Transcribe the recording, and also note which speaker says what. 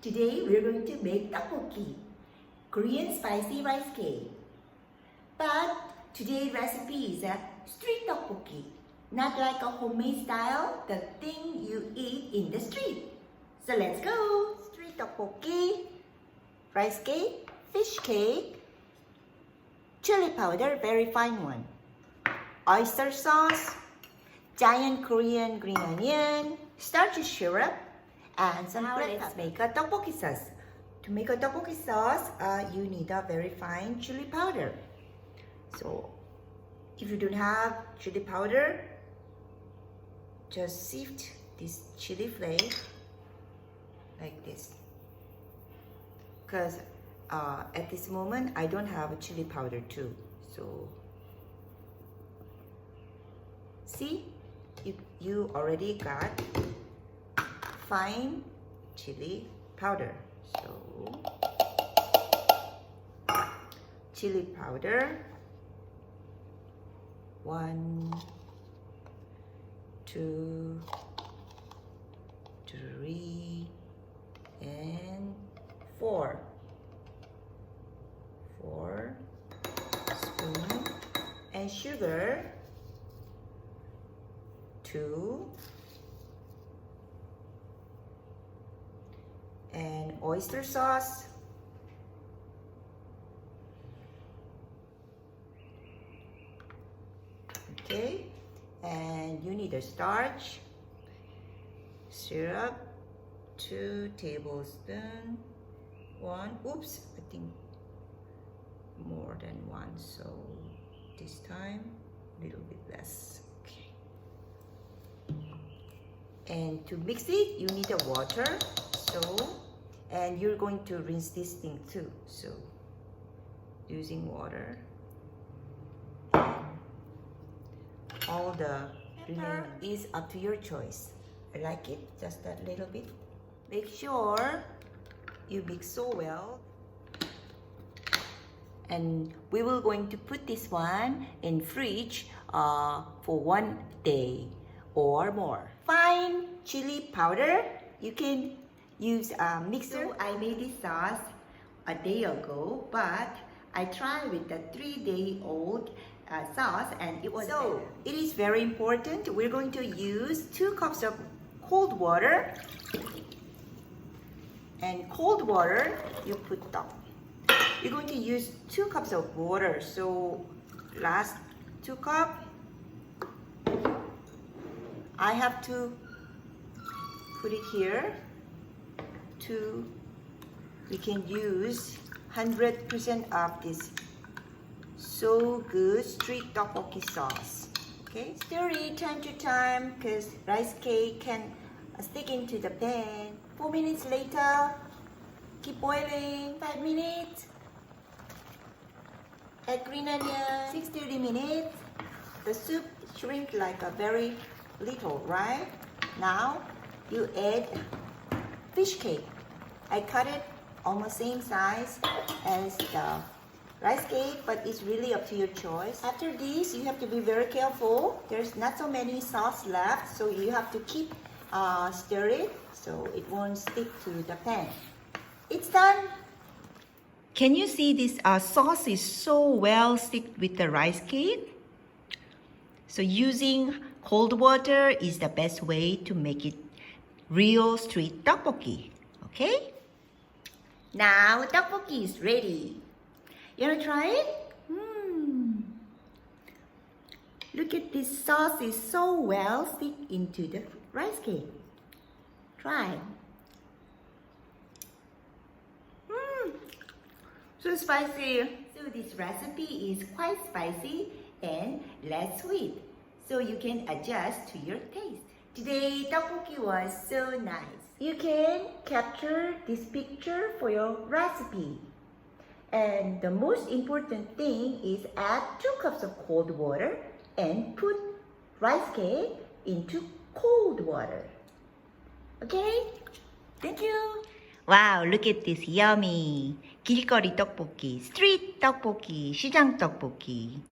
Speaker 1: Today we're going to make tteokbokki, Korean spicy rice cake. But today's recipe is a street tteokbokki, not like a homemade style, the thing you eat in the street. So let's go! Street tteokbokki, rice cake, fish cake, chili powder, very fine one, oyster sauce, giant Korean green onion, starchy syrup, and some bread. Let's make a tteokbokki sauce. To make a tteokbokki sauce, you need a very fine chili powder. So, if you don't have chili powder, just sift this chili flake like this. Because at this moment, I don't have a chili powder too. So, see, you already got fine chili powder. So, chili powder, 1, 2, 3, and 4. 4 spoons, and sugar, 2, and oyster sauce, 1. Okay, and you need a starch, syrup, 2 tablespoons, 1. Oops, I think more than 1, so this time a little bit less. Okay. And to mix it, you need a water. So, and you're going to rinse this thing too. So, using water. All the pepper is up to your choice. I like it just a little bit. Make sure you mix so well. And we will going to put this one in fridge for 1 day or more. Fine chili powder, you can use a mixer. So I made this sauce a day ago, but I tried with the 3-day-old sauce and it was better. It is very important. We're going to use 2 cups of cold water. And cold water, you put down. You're going to use 2 cups of water. So last 2 cups, I have to put it here. We can use 100% of this so good street tteokbokki sauce. Okay, stir it time to time because rice cake can stick into the pan. 4 minutes later, keep boiling. 5 minutes. Add green onion. 6-30 minutes. The soup shrink like a very little, right? Now you add fish cake. I cut it almost same size as the rice cake, but it's really up to your choice. After this, you have to be very careful. There's not so many sauce left, so you have to keep stir it so it won't stick to the pan. It's done. Can you see this sauce is so well stick with the rice cake? So using cold water is the best way to make it real street tteokbokki. Okay? Now tteokbokki is ready. You wanna try it? Look at this sauce is so well stick into the rice cake. Try. So spicy. So this recipe is quite spicy and less sweet. So you can adjust to your taste. Today tteokbokki was so nice. You can capture this picture for your recipe. And the most important thing is add 2 cups of cold water and put rice cake into cold water. Okay? Thank you. Wow, look at this yummy 길거리 떡볶이, street 떡볶이, 시장 떡볶이.